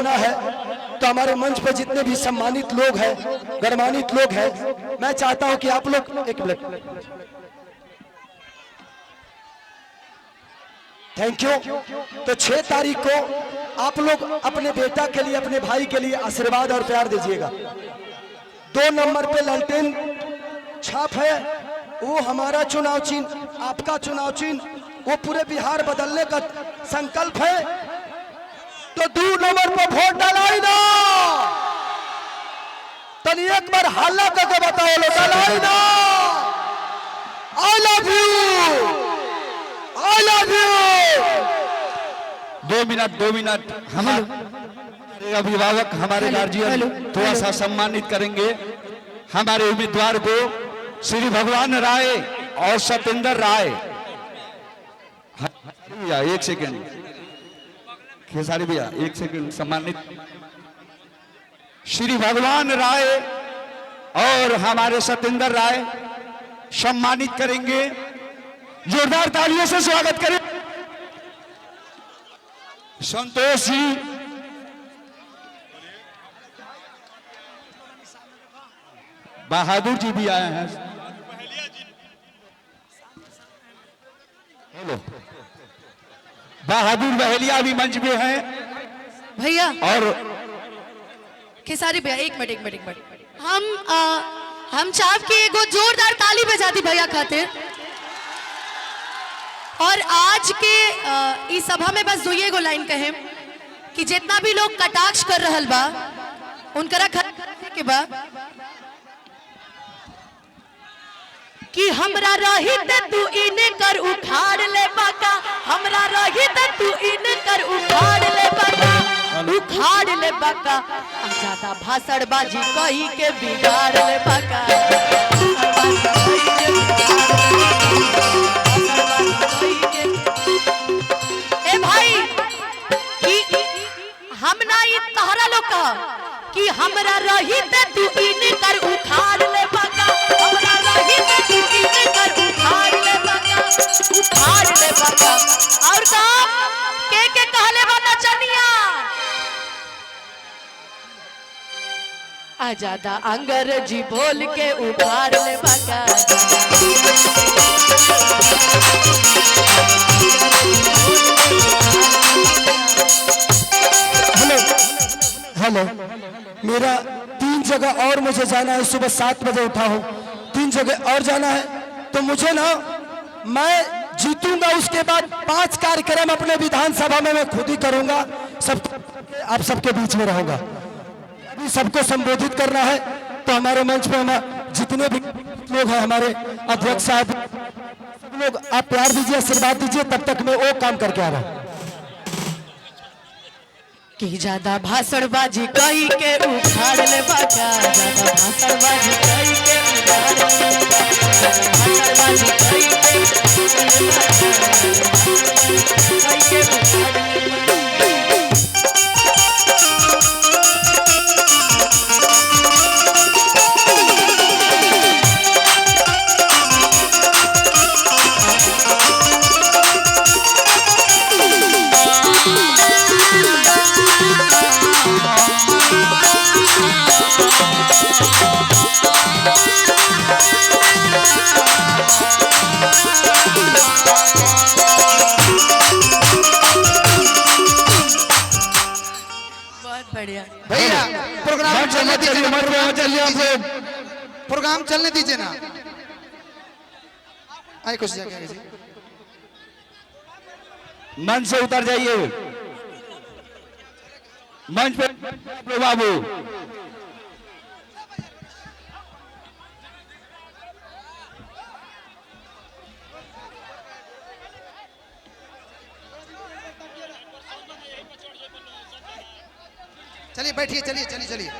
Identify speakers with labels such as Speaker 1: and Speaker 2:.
Speaker 1: गाना है तो हमारे मंच पर जितने भी सम्मानित लोग हैं, गणमान्वित लोग हैं, मैं चाहता हूं कि आप लोग एक मिनट, थैंक यू। तो 6 तारीख को आप लोग अपने बेटा के लिए, अपने भाई के लिए आशीर्वाद और प्यार दीजिएगा। 2 नंबर पे लालटेन छाप है, वो हमारा चुनाव चिन्ह, आपका चुनाव चिन्ह, वो पूरे बिहार बदलने का संकल्प है। तो 2 नंबर पर वोट डालाई ना, तनी एक बार हल्ला करके बताओ लो, डालाई ना। I love you, I love you.
Speaker 2: 2 minute हमारे अभिभावक, हमारे गार्जियन थोड़ा सा सम्मानित करेंगे हमारे उम्मीदवार को, श्री भगवान राय और सतेंद्र राय। भैया 1 सेकेंड, खेसारी भैया 1 सेकेंड, सम्मानित श्री भगवान राय और हमारे सतेंद्र राय सम्मानित करेंगे। जोरदार तालियों से स्वागत करें। संतोष जी, बहादुर जी भी आए हैं। हेलो, बहादुर बहेलिया भी मंच में हैं
Speaker 3: भैया।
Speaker 2: और
Speaker 3: खेसारी भैया एक मिनट हम चाप के एगो जोरदार ताली बजा दी भैया खातिर। और आज के इस सभा में बस 2 लाइन कहे कि जितना भी लोग कटाक्ष कर रहल बा उनकरा के बा कि हमरा रहित तू इने कर उखाड़ ले बाका, हमरा रहित तू इने कर उखाड़ ले बाका, उखाड़ ले बाका। ज्यादा भाषणबाजी कही के बिगाड़ ले बाका। ए भाई कि हम ना ये तहरा लोग कहा कि हमरा रहित तू इने कर उखाड़ ले बाका, हमरा रहित तू इने कर उखाड़ ले बाका, उखाड़ ले बाका। और का के कहले बा नचनिया आजादा अंग्रेजी बोल के उखाड़ ले बाका।
Speaker 1: हेलो, मेरा 3 जगह और मुझे जाना है, सुबह 7 बजे उठा हूँ, 3 जगह और जाना है। तो मुझे ना, मैं जीतूंगा उसके बाद 5 कार्यक्रम अपने विधानसभा में मैं खुद ही करूंगा, सब आप सबके बीच में रहूंगा। अभी सबको संबोधित करना है। तो हमारे मंच पे हमारे जितने भी लोग हैं, हमारे अध्यक्ष साहब, सब लोग आप प्यार दीजिए, आशीर्वाद दीजिए, तब तक मैं वो काम करके आ रहा हूँ।
Speaker 3: कि ज्यादा भाषणबाजी कही के उखाड़ ले बाका, ज्यादा भाषणबाजी कही के उखाड़ ले बाका, भाषणबाजी कही के उखाड़ ले।
Speaker 4: भैया प्रोग्राम चलने दीजिए, प्रोग्राम चलने दीजिए ना। आए कुछ जगह
Speaker 2: मंच से उतर जाइए, मंच पे बाबू।
Speaker 4: चलिए बैठिए, चलिए चलिए चलिए।